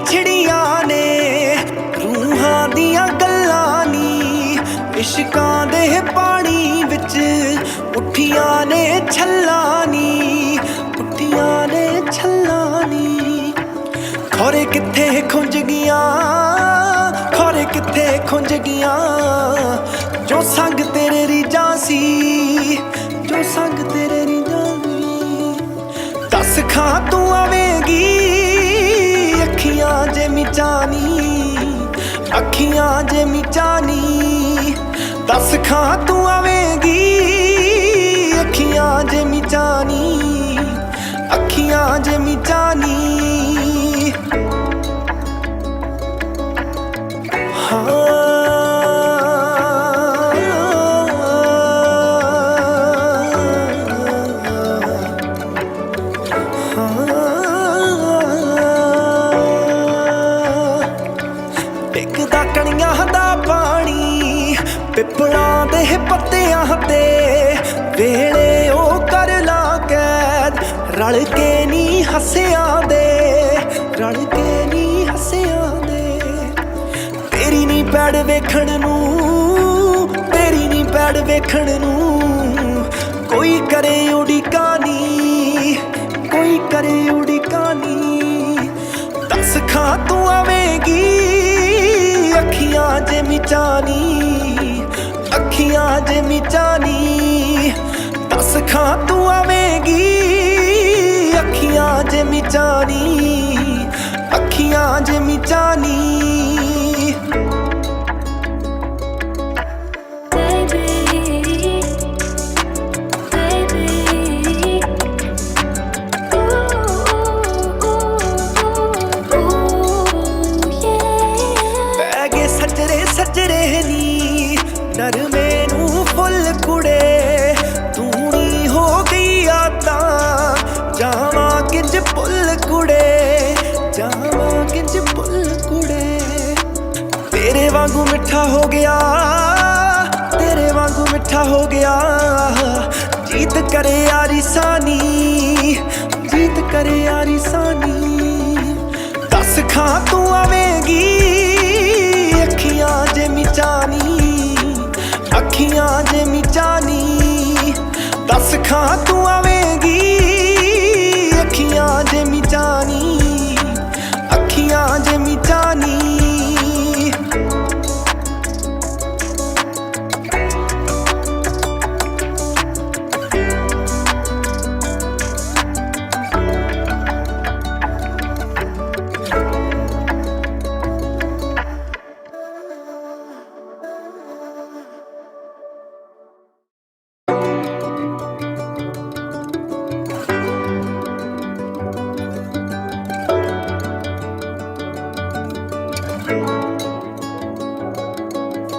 छिड़ियां ने रूहां दियां गल्लां नी इश्कां दे पानी विच उठियां ने छल्लां नी उठियां ने छल्लां नी खौरे कित्थे खुंज गियां खौरे कित्थे खुंज गियां जो संग तेरे रीजां सी जो संग तेरे रीजां सी दस खां तू आवेगी अखियां जे मिचानी अखियां जे मिचानी दस खां तू आवेगी अखियां जे मिचानी अखियां जे मिचानी टिकदा कणियां दा पानी पिपलां दे पत्तियां ते वेले ओ कर ला कैद रल के नी हसियां दे रल के नी हसियां दे तेरी नी पैड़ वेखण नूं तेरी नी पैड़ वेखण नूं कोई करे उड़ीका नी कोई करे उड़ीका नी दस खां तू आवेगी अखियां जे मिचानी अखियां जे मिचानी दस खां तू आवेगी अखियां जे मिचानी अखियां जे मिचानी सजरे नी नरमे नू फुल कुड़े तू नी हो गई आता जावा किंज पुल कुड़े जावा किंज पुल कुड़े तेरे वांगू मिठा हो गया तेरे वांगू मिठा हो गया जीत करे यारी सानी जीत करे यारी सानी दस खां तू आवेगी अखियां जे मिचानी अखियां जे मिचानी दस खां तू आवेगी अखियां जे मिचानी अखियां जे मिचानी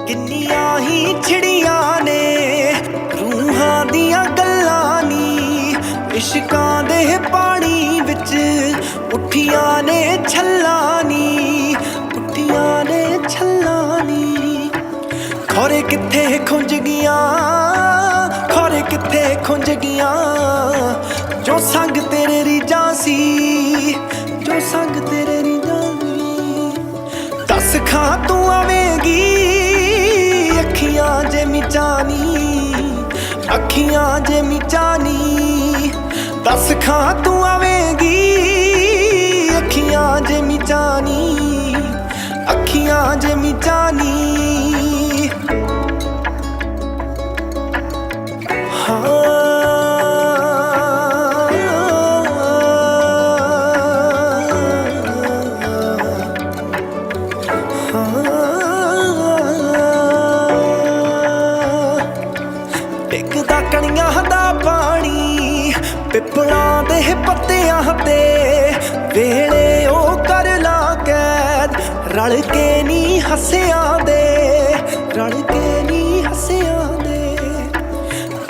किन्नियां ही छिड़ियां ने रूहां दियां गल्लां नी इश्कां दे पानी विच उठियां ने छल्लां नी उठियां ने छल्लां नी खौरे कित्थे खुंज गियां खौरे कित्थे खुंज गियां जो संग तेरे रीजां सी जो संग तेरे रीजां सी दस खां तू आवेगी अखियां जे मिचानी अखियां जे मिचानी दस खां तू आवेगी अखियां जे मिचानी अखियां जे मिचानी टिकदा कणियां दा पानी पिपलां दे पत्तियां ते वेले ओ कर ला कैद रल के नी हसियां दे रल के नी हसियां दे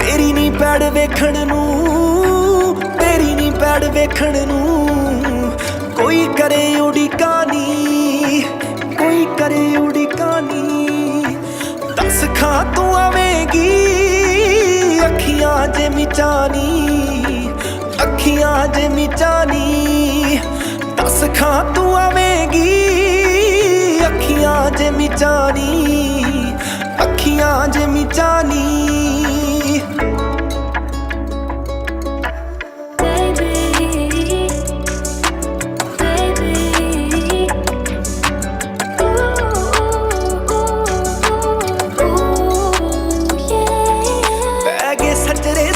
तेरी नी पैड़ वेखण नूं तेरी नी पैड़ वेखण नूं कोई करे उड़ीका नी कोई करे उड़ीका नी दस खां तू आवेगी अखियां जे मिचानी अखियां जे मिचानी दस खां तू आवेगी अखियां जे मिचानी, अखियां जे मिचानी।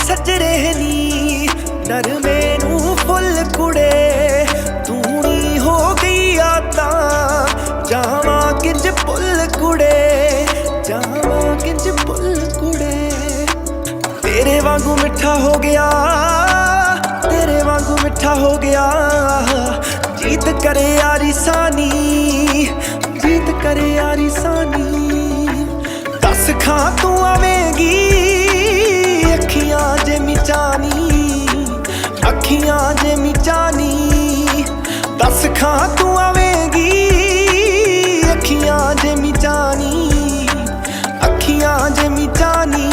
सजरे नी नरमे नू फुल कुड़े, तू नी हो गई आता जावां किंज पुल कुड़े, जावां किंज पुल कुड़े। तेरे वांगू मिठा हो गया, तेरे वांगू मिठा हो गया, जीत करे यारी सानी, जीत करे यारी सानी। दस खां तू आवेगी अखियां जे मिचानी, अखियां जे मिचानी। दस खां तू आवेगी अखियां जे मिचानी, अखियां जे मिचानी।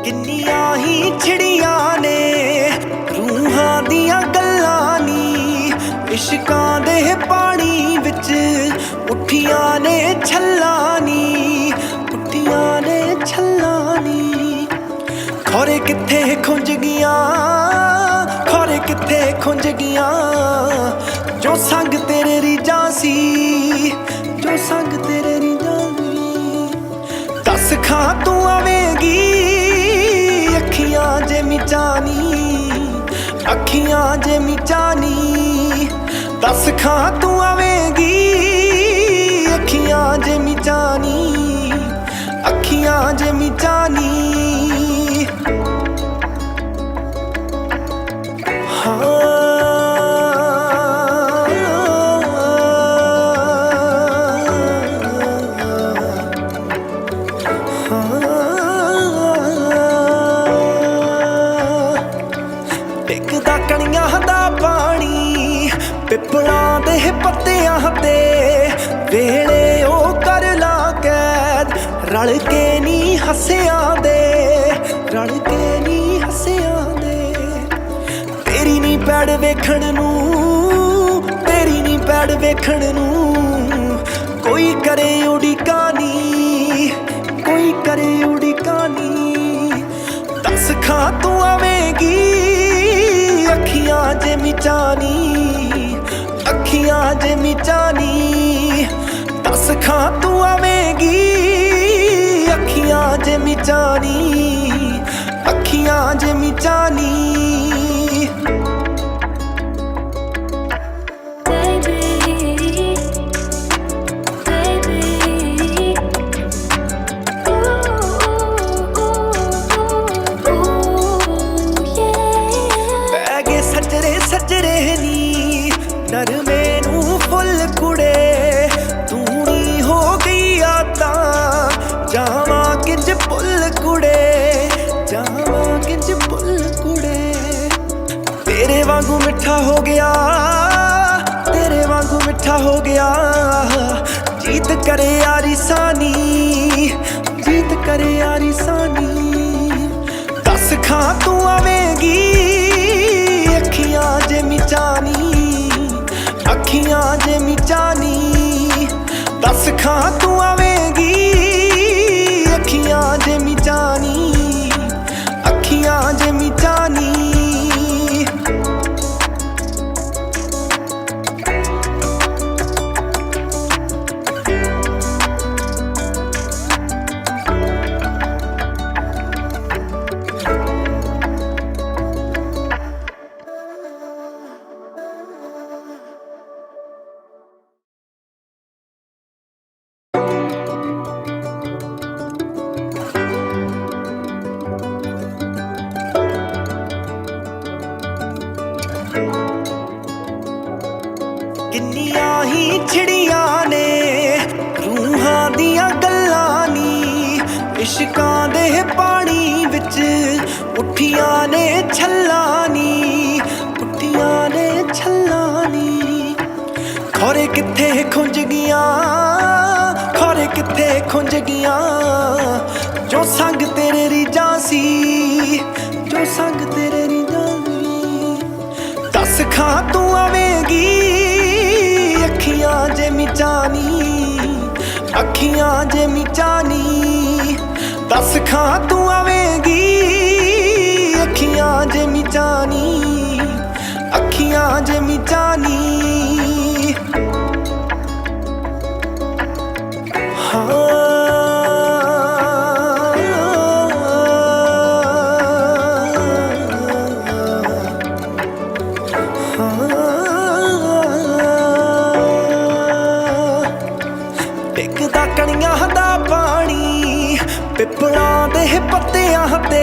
किन्नियां ही छिड़ियां ने रूहां दियां गल्लां नी, इश्कां दे पानी विच उठियां ने छल्लां नी, उठियां ने छल्लां नी। खौरे कित्थे खुंज गियां, खौरे कित्थे खुंज गियां, जो संग तेरे रीझां सी, जो संग तेरे रीझां सी। दस खां तू आवेगी अखियां जे मिचानी, अखियां जे मिचानी। दस खां तू आवेगी अखियां जे मिचानी, अखियां जे मिचानी। हाँ डिगदा कणियां दा पानी पिपलां दे पत्तियां ते, वेले ओ कर ला कैद रल के नी हसियां दे, रल के नी हसियां दे। तेरी नी पैड़ वेखण नू, तेरी नी पैड़ वेखण नू, कोई करे उड़ीका नी, कोई करे उड़ीका नी। दस खां तू आवेगी अखियां जे मिचानी, अखियां जे मिचानी। दस खां तू आवेगी अखियां जे मिचानी, अखियां जे मिचानी। सजरे नी नरमे नू फुल कुड़े, तू नी हो गई आता जावां किंज पुल कुड़े, जावां किंज पुल कुड़े। तेरे वांगू मिठा हो गया, तेरे वांगू मिठा हो गया, जीत करे यारी सानी, जीत करे यारी सानी। दस खां तू आवेगी अखियां जे मिचानी, अखियां जे मिचानी। दस खां तू आवेगी अखियां जे मिचानी, अखियां जे मिचानी। किन्नियां ही छिड़ियां ने रूहां दियां गल्लां नी, इश्कां दे पानी विच उठियां ने छल्लां नी, उठियां ने छल्लां नी। खौरे कित्थे खुंज गियां, खौरे कित्थे खुंज गियां, जो संग तेरे रीझां सी, जो संग तेरे रीझां सी। दस खां तू आवेगी अखियां जे मिचानी, अखियां जे मिचानी। दस खां तू आवेगी अखियां जे मिचानी, अखियां जे मिचानी। टिकदा कणियां दा पानी पिपलां दे पत्तियां ते,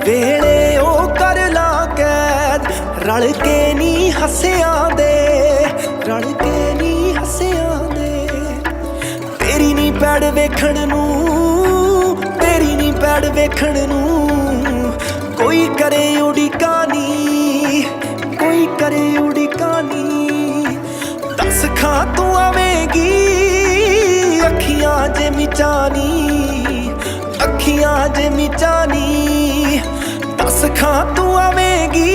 वेले ओ कर ला कैद रल के नी हसियां दे, रल के नी हसियां दे। तेरी नी पैड़ वेखण नूं, तेरी नी पैड़ वेखण नूं, कोई करे उड़ीका नी, कोई करे उड़ीका नी। दस खां तू आवेगी अखियां जे मिचानी, अखियां जे मिचानी। दस खां तू आवेगी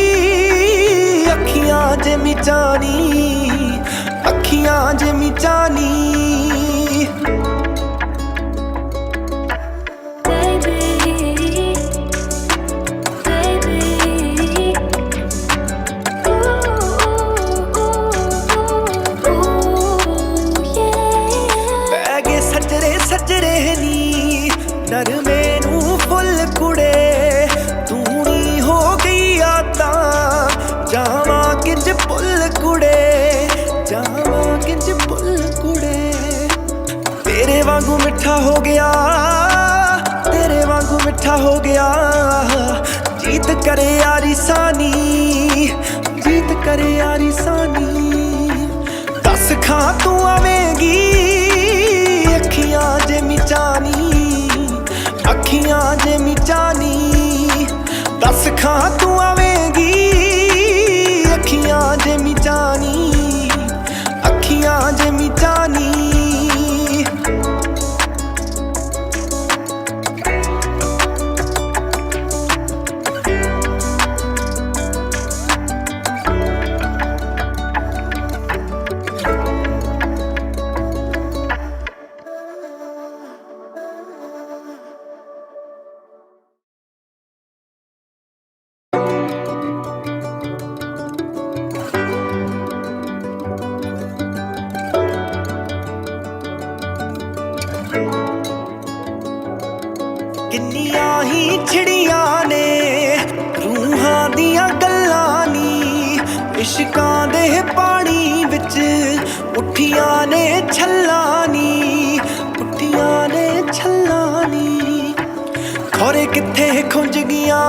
अखियां जे मिचानी, अखियां जे मिचानी। सजरे नी नरमे नूं फुल कुड़े, तू नी हो गई आता जावां किंज पुल कुड़े, जावां किंज पुल कुड़े। तेरे वांगू मिठा हो गया, तेरे वांगू मिठा हो गया, जीत करे यारी सानी, जीत करे यारी सानी। दस खां तू आवेगी अखियां जे मिचानी, अखियां जे मिचानी। दस खां तू आवेगी अखियां जे मिचानी, अखियां जे मिचानी। किन्नियां ही छिड़ियां ने रूहां दियां गल्लां नी, इश्कां दे पानी विच उठियां ने छल्लां नी, उठियां ने छल्लां नी। खौरे कित्थे खुंज गियां,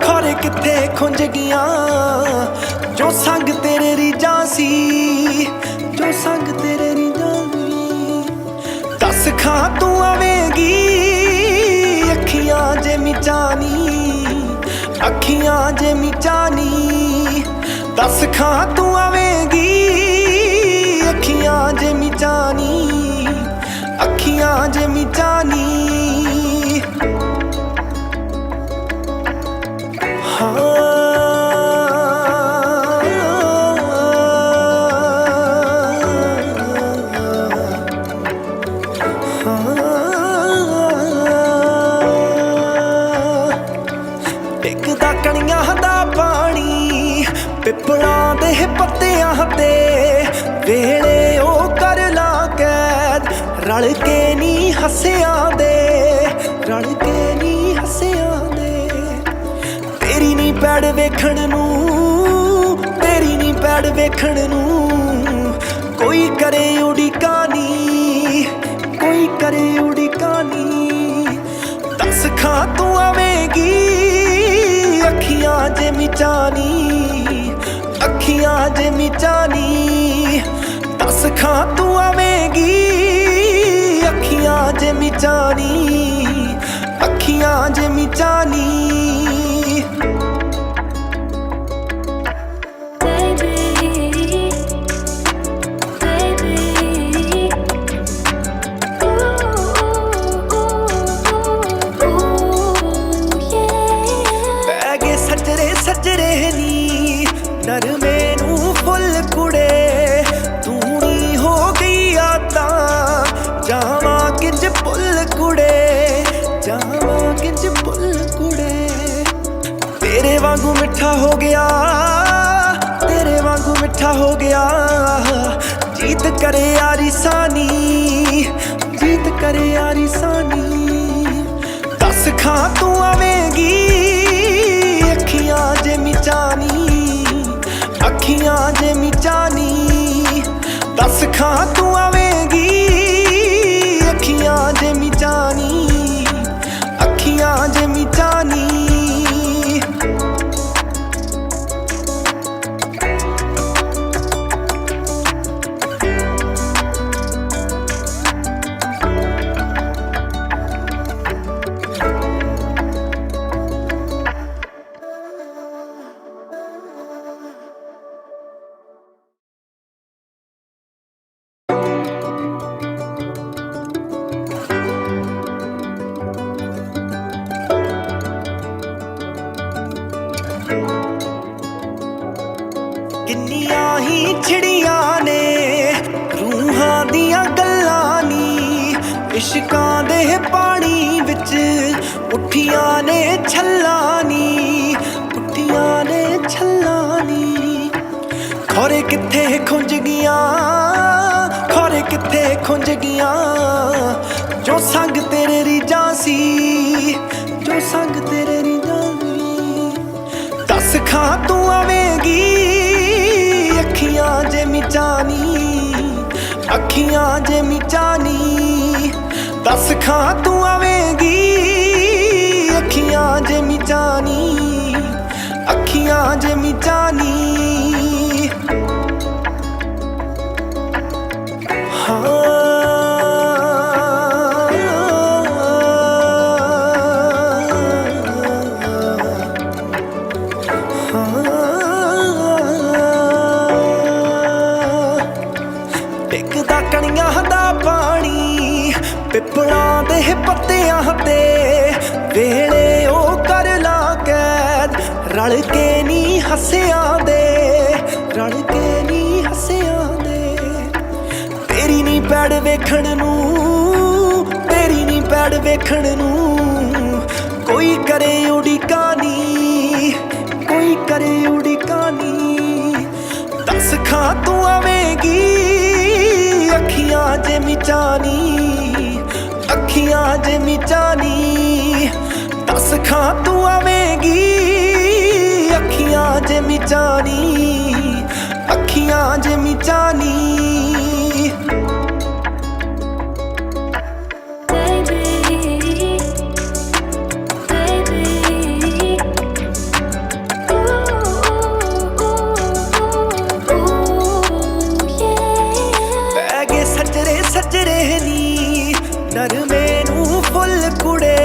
खौरे कित्थे खुंज गियां, जो संग तेरे रीझां सी, जो संग तेरे रीझां सी। दस खां तू आवेगी अखियां जे मिचानी, अखियां जे मिचानी। दस खां तू आवेगी अखियां जे मिचानी, अखियां जे मिचानी। टिकदा कणियां दा पानी पिपलां दे पत्तियां ते, वेले ओ कर ला कैद रल के नी हसियां दे, रल के नी हसियां दे। तेरी नी पैड़ वेखण नूं, तेरी नी पैड़ वेखण नूं, कोई करे उड़ीका नी, कोई करे उड़ीका नी। दस खां तू आवेगी अखियां जे मिचानी, अखियां ਜਿਮੀ ਚਾਨੀ दस खां तू आवेगी अखियां जिमी चानी अखियां जिमी चानी पैगे सजरे सजरे नी नरमे नू फुल कुड़े तेरे वांगू मिठा हो गया तेरे वांगू मिठा हो गया जीत करे यारी सानी जीत करे यारी सानी दस खां तू आवेगी अखियां जिमी चानी अखियां जिमी चानी दस खां तू आवेगी अखियां जिमी चानी अखियां जिमी चानी किन्नियां ही छिड़ियां ने रूहां दियां गल्लां नी इश्कां दे पानी विच उठियां ने छल्लां नी उठियां ने छल्लां नी खौरे कित्थे खुंज गियां खौरे कित्थे खुंज गियां जो संग तेरे रीजां सी जो संग तेरे रीजां सी दस खां तू आवेगी अखियां जिमी चानी अखियां जिमी चानी दस खां तू आवेगी अखियां जिमी चानी अखियां जिमी चानी टिकदा कणियां दा पानी पिपलां दे पत्तियां ते वेले ओ कर ला कैद रल के नी हसियां दे रल के नी हसियां दे तेरी नी पैड़ वेखण नू तेरी नी पैड़ वेखण नू कोई करे उड़ीका नी कोई करे उड़ीका नी दस खां तू आवेगी अखियां जिमी चानी अखियां जिमी चानी दस खां तू आवेगी अखियां जिमी चानी अखियां जिमी चानी सजरे नी नरमे नू फुल कुड़े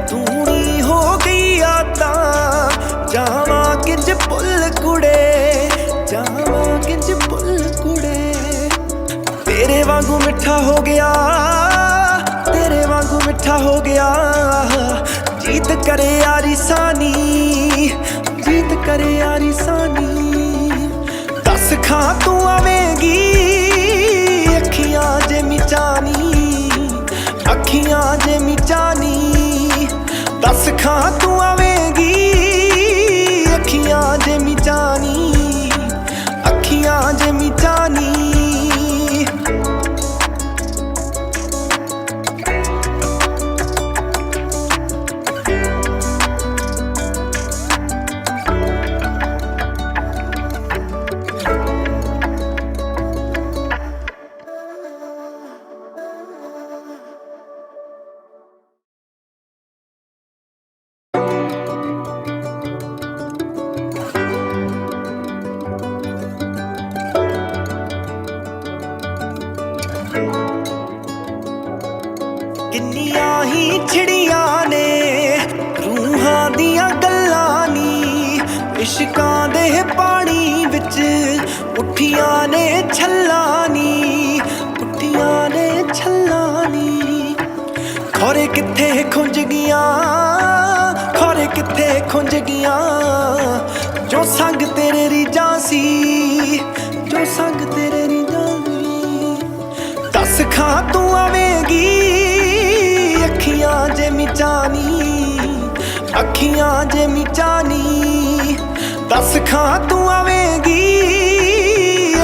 तू नी हो गई आता जावा किंज पुल कुड़े जावा किंज पुल कुड़े तेरे वांगू मिठा हो गया तेरे वांगू मिठा हो गया जीत करे यारी सानी जीत करे यारी सानी दस खां तू आवेगी अखियां जिमी चानी अखियां जिमी चानी दस खां तू आवेगी अखियां जिमी चानी अखियां जिमी चानी छिड़ियां ने रूहां दियां गल्लां नी इश्कां दे पानी विच उठियां ने छल्लां नी उठियां ने छल्लां नी खौरे कित्थे खुंज गियां खौरे कित्थे खुंज गियां जो संग तेरे रीजां सी जो संग तेरे रीजां सी दस खां तू आवेंगी अखियां जे मिचानी अखियां जे मिचानी दस खां तू आवेंगी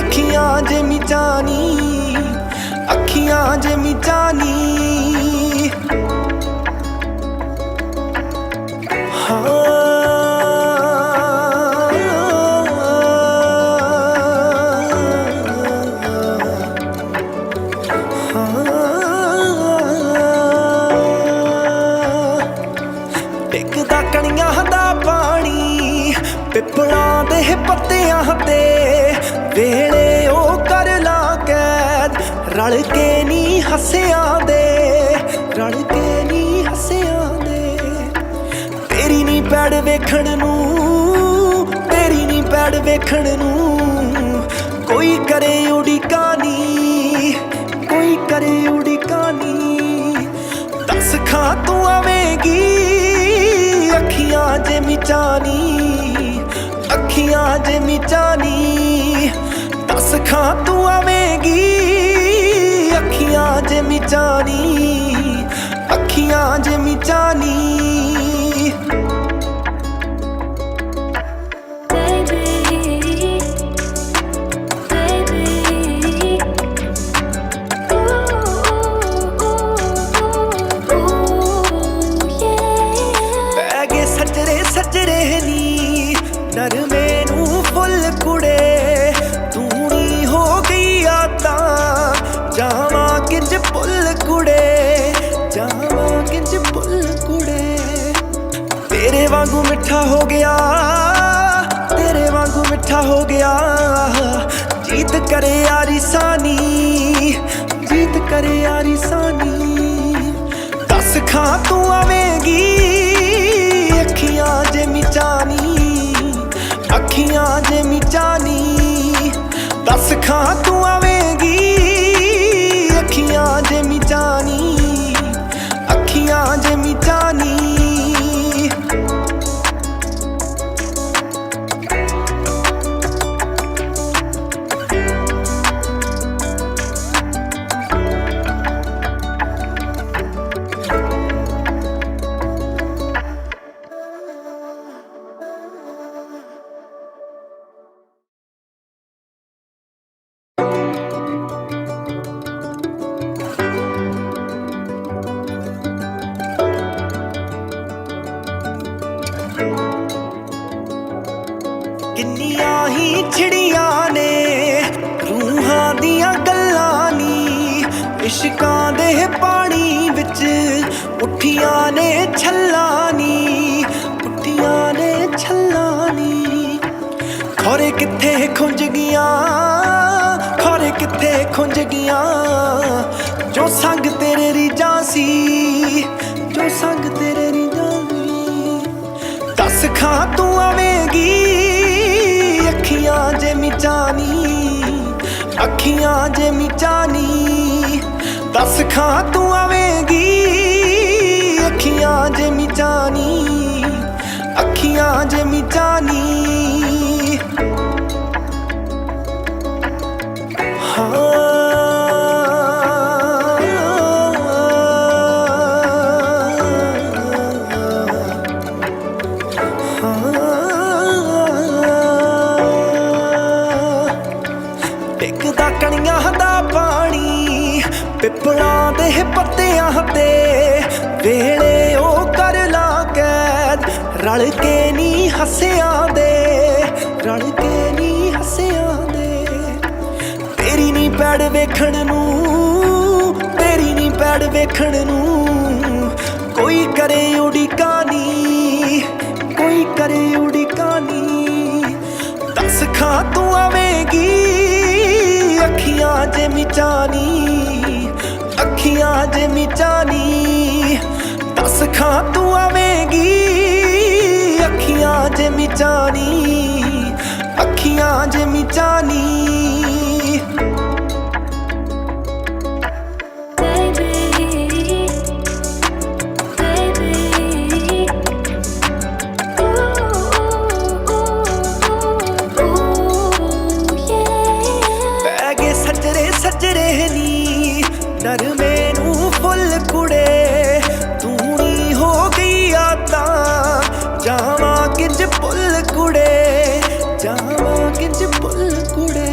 अखियां जे मिचानी अखियां जे मिचानी टिकदा कणियां दा पानी पिपलां दे पत्तियां ते वेले ओ कर ला कैद रल के नी हसियां दे रल के नी हसियां दे तेरी नी पैड़ वेखण नूं तेरी नी पैड़ वेखण नूं कोई करे उड़ीका नी कोई करे उड़ीका नी दस खां तू आवेंगी अखियां जे मिचानी अखियां जे मिचानी दस खां तू आवेंगी अखियां जे मिचानी अखियां जे मिचानी सजरे नी नरमे नू फुल कुड़े तू नी हो गई आता जावा किंज पुल कुड़े जावा किंज पुल कुड़े तेरे वांगू मिठा हो गया तेरे वांगू मिठा हो गया जीत करे यारी सानी जीत करे यारी सानी दस खां तू आवेंगी अखियां जे मिचानी अखियां जे मिचानी दस खां तू आवेंगी अखियां जे मिचानी अखियां जे मिचानी किन्नियां ही छिड़ियां ने रूहां दियां गल्लां नी इश्कां दे पानी विच उठियां ने छल्लां नी उठियां ने छल्लां नी खौरे कित्थे खुंज गियां खौरे कित्थे खुंज गियां जो संग तेरे रीजां सी जो संग तेरे रीजां सी दस खां तू आवेंगी अखियां जे मिचानी अखियां जे मिचानी दस खां तू आवेंगी अखियां जे मिचानी अखियां जे मिचानी टिकदा कणियां दा पानी पिपलां दे पत्तियां ते वेले ओ कर ला कैद रल के नी हसियां दे रल के नी हसियां दे तेरी नी पैड़ वेखण नूं तेरी नी पैड़ वेखण नूं कोई करे उड़ीका नी कोई करे उड़ीका नी दस खां तू आवेंगी अखियां जे मिचानी अखियां जे मिचानी दस खां तू आवेगी अखियां जे मिचानी, अखियां जे मिचानी। सजरे नी नरमे नू फुल कुड़े, तू नी हो गई आता जावा किंज पुल कुड़े, जावा किंज पुल कुड़े।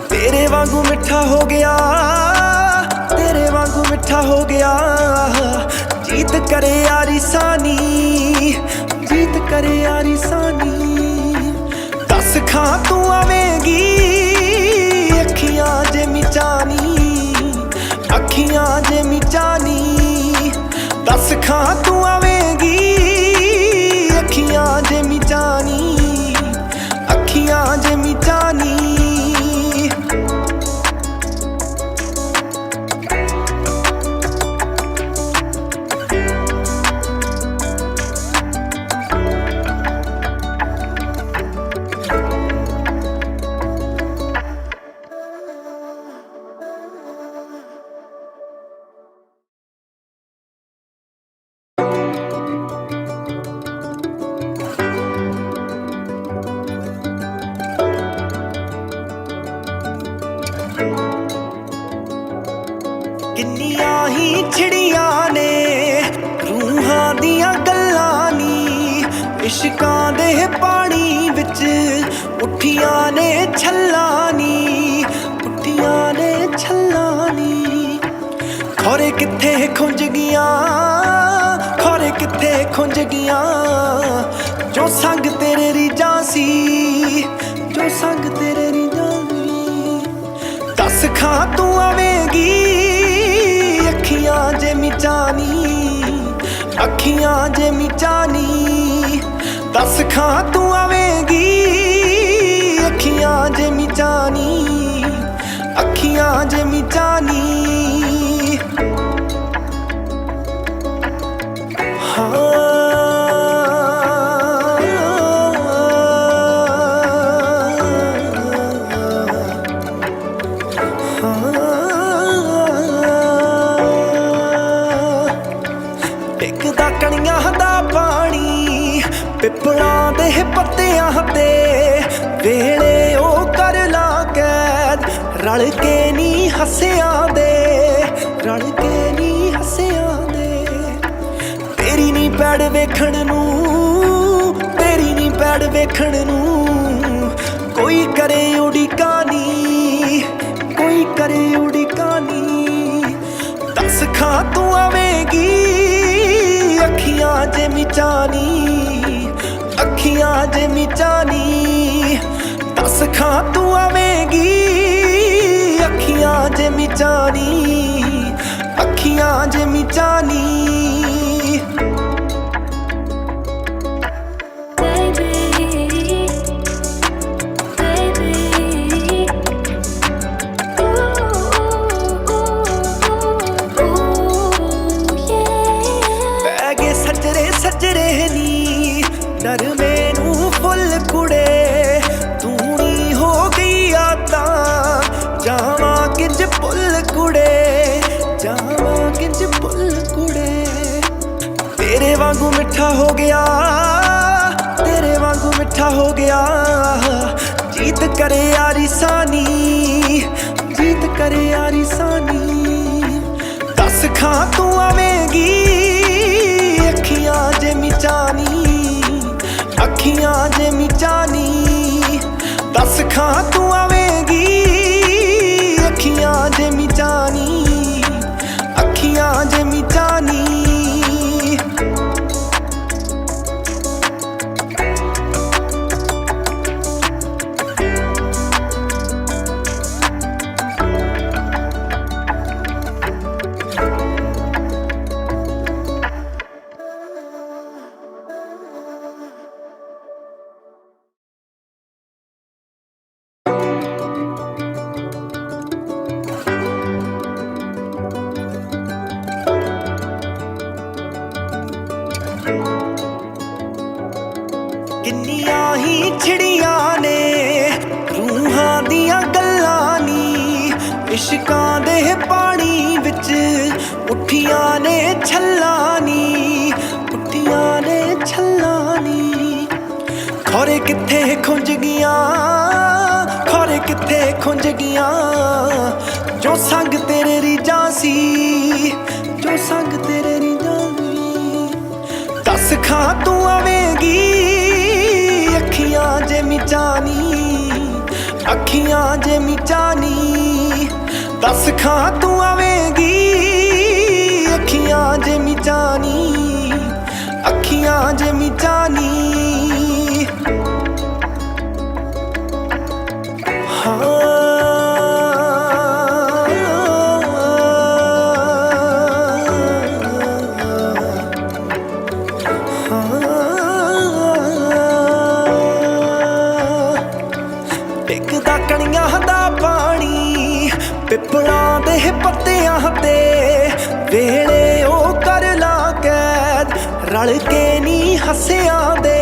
तेरे वांगू मिठा हो गया, तेरे वांगू मिठा हो गया, जीत करे यारी सानी, जीत करे यारी सानी। दस खां तू आवेगी अखियां जे मिचानी, अखियां जे मिचानी। दस खां तू आवेगी अखियां जे मिचानी, अखियां जे मिचानी। किन्नियां ही छिड़ियां ने रूहां दियां गल्लां नी, इश्कां दे पानी विच उठियां ने छल्लां नी, उठियां ने छल्लां नी। खौरे कित्थे खुंज गियां, खौरे कित्थे खुंज गियां, जो संग तेरे रीझां सी, जो संग तेरे रीझां सी। दस खां तू आवेगी अखियां जे मिचानी, अखियां जे मिचानी। दस खां तू आवेगी अखियां जे मिचानी, अखियां जे मिचानी। हाँ टिकदा कणियां दा पानी पिपलां दे पत्तियां ते, वेले ओ कर ला कैद रल के नी हसियां दे, रल के नी हसियां दे। तेरी नी पैड़ वेखण नू, तेरी नी पैड़ वेखण नू, कोई करे उड़ीका नी, कोई करे उड़ीका नी। दस खां तू आवेगी अखियां जे मिचानी, अखियां जे मिचानी। दस खां तू आवेगी अखियां जे मिचानी, अखियां जे मिचानी। सजरे नी नरमे नू फुल कुड़े, तू नी हो गई आता जावा किंज पुल कुड़े, जावा किंज पुल कुड़े। तेरे वांगू मिठा हो गया, तेरे वांगू मिठा हो गया, जीत करे यारी सानी, जीत करे यारी सानी। दस खां तू आवेगी अखियां जे मिचानी, अखियां जे मिचानी। दस खां तू आवेगी अखियां जे मिचानी, अखियां जे मिचानी। इश्कां दे पानी विच उठियां ने छल्लां नी, उठियां ने छल्लां नी। खौरे कित्थे खुंज गियां, खौरे कित्थे खुंज गियां, जो संग तेरे रीझां सी, जो संग तेरे रीझां सी। दस खां तू आवेंगी अखियां जे मिचानी, अखियां जे मिचानी। दस खां तू आवेंगी अखियां जे मिचानी, अखियां जे मिचानी। डिगदा कणियां दा पानी पिपलां दे पत्तियां ते, वेले ओ कर ला कैद रल के नी हसियां दे,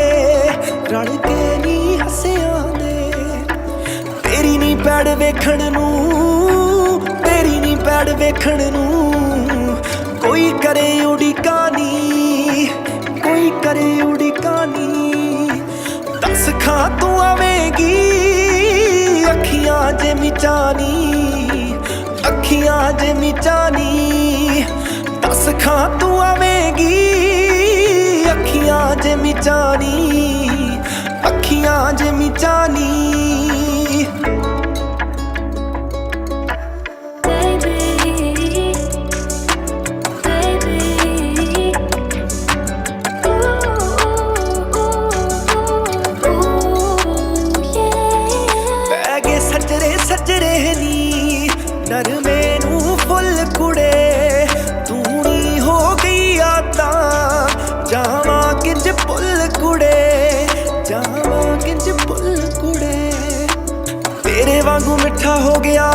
रल के नी हसियां दे। तेरी नी पैड़ वेखण नूं, तेरी नी पैड़ वेखण नूं, कोई करे उड़ीका नी, कोई करे उड़ीका नी। दस खां तू आवेंगी अखियां जे मिचानी, अखियां जे मिचानी। दस खां तू आवेंगी अखियां जे मिचानी, अखियां जे मिचानी। सजरे नी नरमे नू फुल कुड़े, तू नी हो गई आता जावां किंज पुल कुड़े, जावां किंज पुल कुड़े। तेरे वांगू मिठा हो गया,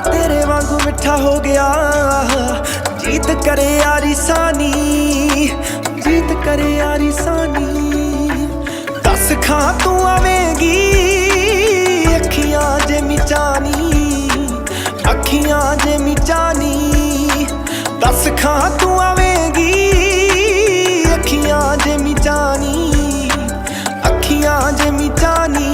तेरे वांगू मिठा हो गया, जीत करे यारी सानी, जीत करे यारी सानी। दस खां तू आवेंगी अखियां जे मिचानी, अखियां जे मिचानी। दस खां तू आवेंगी अखियां जे मिचानी, अखियां जे मिचानी।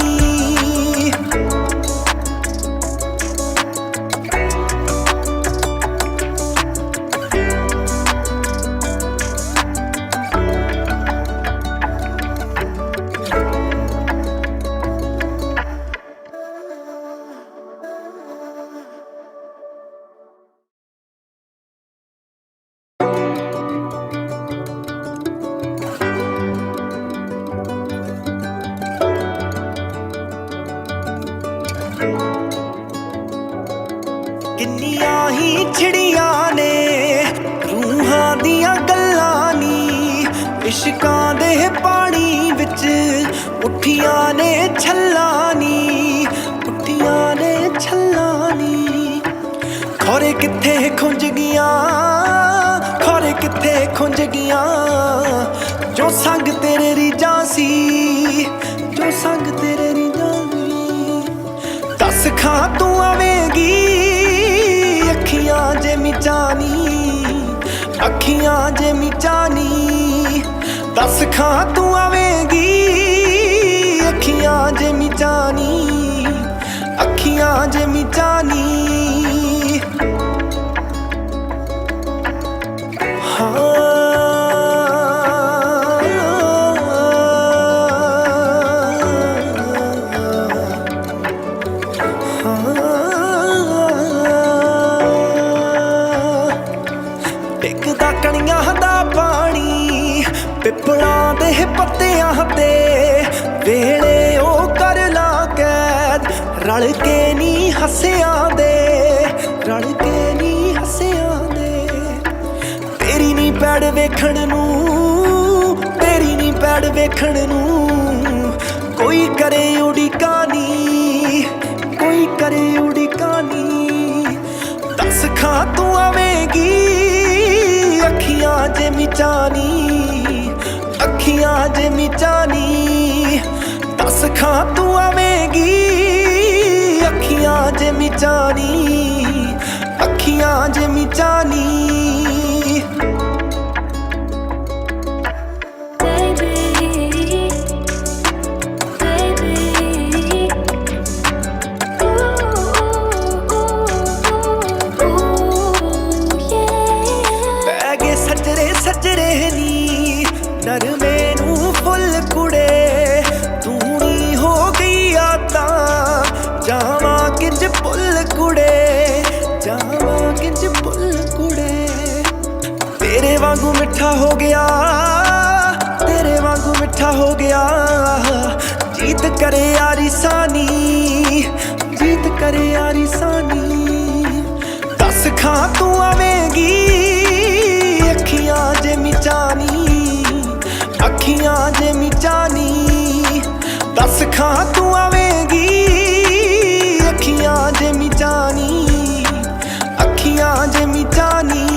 किन्नियां ही छिड़ियां ने रूहां दियां गल्लां नी, इश्कां दे पानी विच उठियां ने छल्लां नी, उठियां ने छल्लां नी। खौरे कित्थे खुंज गियां, खौरे कित्थे खुंज गियां, जो संग तेरे रीझां सी, जो संग तेरे रीझां सी। दस खां तू आवेंगी अखियां जे मिचानी, अखियां जे मिचानी। दस खां तू आवेंगी अखियां जे मिचानी, अखियां जे मिचानी। डिगदा कणियां दा पानी पिपलां दे पत्तियां ते, वेले ओ कर ला कैद रल के नी हसियां दे, रल के नी हसियां दे। तेरी नी पैड़ वेखण नूं, तेरी नी पैड़ वेखण नूं, कोई करे उड़ीका नी, कोई करे उड़ीका नी। दस खां तू आवेंगी अखियां जे मिचानी, अखियां जे मिचानी। दस खां तू आवेंगी अखियां जे मिचानी, ਮਿਚਾਨੀ ਸੱਜਰੇ ਨੀ ਨਰਮੇ ਨੂੰ ਫੁੱਲ ਕੁੜੇ ਤੂੰ ਨੀ ਹੋ ਗਈ ਆ ਤਾਂ ਜਾਵਾਂ ਕਿੰਜ ਭੁੱਲ ਕੁੜੇ ਜਾਵਾਂ ਕਿੰਜ ਭੁੱਲ ਕੁੜੇ ਤੇਰੇ ਵਾਂਗੂ ਮਿੱਠਾ ਹੋ ਗਿਆ ਤੇਰੇ ਵਾਂਗੂ ਮਿੱਠਾ ਹੋ ਗਿਆ ਜੀਤ ਕਰੇ ਯਾਰੀ ਸਾਨੀ ਜੀਤ ਕਰੇ ਯਾਰੀ ਸਾਨੀ ਦੱਸ ਖਾਂ ਤੂੰ ਆਵੇਂਗੀ ਅੱਖੀਆਂ ਜੇ ਮਿਚਾਨੀ ਅੱਖੀਆਂ ਜੇ ਮਿਚਾਨੀ ਦੱਸ ਖਾਂ ਤੂੰ ਆਵੇਂਗੀ ਅੱਖੀਆਂ ਜੇ ਮਿਚਾਨੀ ਅੱਖੀਆਂ ਜੇ ਮਿਚਾਨੀ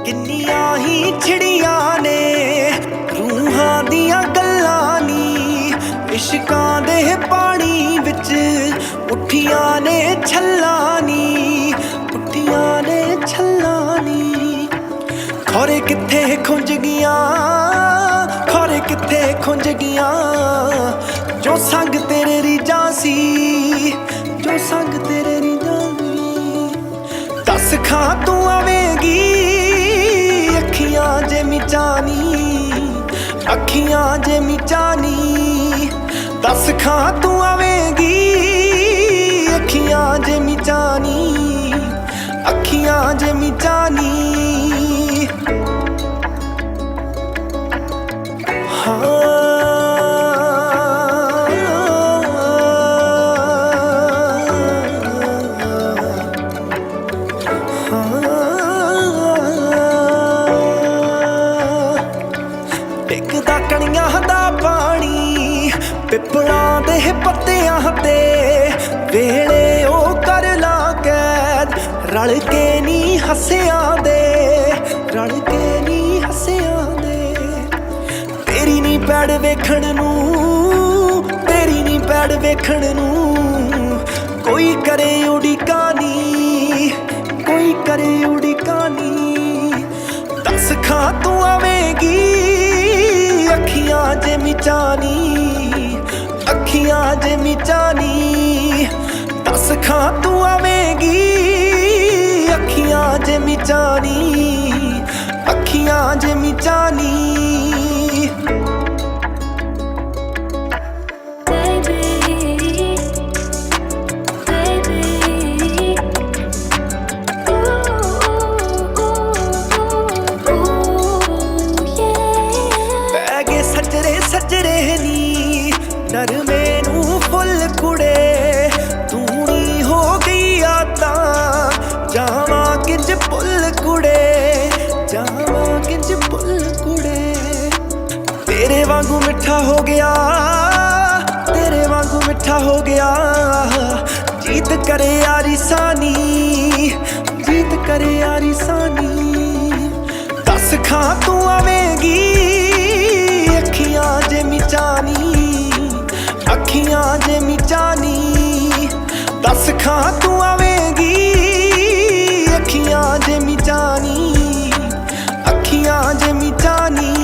ਕਿੰਨੀਆਂ ਹੀ ਛਿੜੀਆਂ ਨੇ ਰੂਹਾਂ ਦੀਆਂ ਗੱਲਾਂ ਨੀ ਇਸ਼ਕਾਂ ਦੇ ਪਾਣੀ ਵਿੱਚ ਉੱਠੀਆਂ ਨੇ ਛੱਲਾਂ ਨੀ ਉੱਠੀਆਂ ਨੇ ਛੱਲਾਂ ਨੀ ਖੋਰੇ ਕਿੱਥੇ ਖੁੰਝ ਗਈਆਂ ਖੋਰੇ ਕਿੱਥੇ ਖੁੰਝ ਗਈਆਂ ਜੋ ਸੰਗ ਤੇਰੇ ਰੀਝਾਂ ਸੀ ਜੋ ਸੰਗ ਤੇਰੇ ਰੀਝਾਂ ਸੀ ਦੱਸ ਖਾਂ ਤੂੰ ਆਵੇਂਗੀ ਅੱਖੀਆਂ ਜੇ ਮਿਚਾਨੀ ਅੱਖੀਆਂ ਜੇ ਮਿਚਾਨੀ ਦੱਸ ਖਾਂ ਤੂੰ ਆਵੇਂਗੀ ਅੱਖੀਆਂ ਜੇ ਮਿਚਾਨੀ ਅੱਖੀਆਂ ਜੇ ਮਿਚਾਨੀ ਡਿੱਗਦਾ ਕਣੀਆਂ ਦਾ ਪਾਣੀ ਪਿੱਪਲਾਂ ਦੇ ਪੱਤਿਆਂ ਤੇ ਵੇਲੇ ਉਹ ਕਰ ਲਾ ਕੈਦ ਰਲ ਕੇ ਨੀ ਹੱਸਿਆਂ ਦੇ ਰਲ ਕੇ ਨੀ ਹੱਸਿਆਂ ਦੇ ਤੇਰੀ ਨੀ ਪੈੜ ਵੇਖਣ ਨੂੰ ਤੇਰੀ ਨੀ ਪੈੜ ਵੇਖਣ ਨੂੰ ਕੋਈ ਕਰੇ ਉਡੀਕਾਂ ਨੀ ਕੋਈ ਕਰੇ ਉਡੀਕਾਂ ਨੀ ਦੱਸ ਖਾਂ ਤੂੰ ਆਵੇਂਗੀ ਅੱਖੀਆਂ ਜੇ ਮਿਚਾਨੀ ਅੱਖੀਆਂ ਜੇ ਮਿਚਾਨੀ ਦੱਸ ਖਾਂ ਤੂੰ ਆਵੇਂਗੀ ਅੱਖੀਆਂ ਜੇ ਮਿਚਾਨੀ ਅੱਖੀਆਂ ਜੇ ਮਿਚਾਨੀ ਸੱਜਰੇ ਨੀ ਨਰਮੇ ਨੂੰ ਫੁੱਲ ਕੁੜੇ ਤੂੰ ਨੀ ਹੋ ਗਈ ਆ ਤਾਂ ਜਾਵਾਂ ਕਿੰਜ ਭੁੱਲ ਕੁੜੇ ਜਾਵਾਂ ਕਿੰਜ ਭੁੱਲ ਕੁੜੇ ਤੇਰੇ ਵਾਂਗੂ ਮਿੱਠਾ ਹੋ ਗਿਆ ਤੇਰੇ ਵਾਂਗੂ ਮਿੱਠਾ ਹੋ ਗਿਆ ਜੀਤ ਕਰੇ ਯਾਰੀ ਸਾਨੀ ਜੀਤ ਕਰੇ ਯਾਰੀ ਸਾਨੀ ਦੱਸ ਖਾਂ ਤੂੰ ਆਵੇਂਗੀ ਅੱਖੀਆਂ ਜੇ ਮਿਚਾਨੀ ਅੱਖੀਆਂ ਜੇ ਮਿਚਾਨੀ ਦੱਸ ਖਾਂ ਤੂੰ ਆਵੇਂਗੀ ਅੱਖੀਆਂ ਜੇ ਮਿਚਾਨੀ ਅੱਖੀਆਂ ਜੇ ਮਿਚਾਨੀ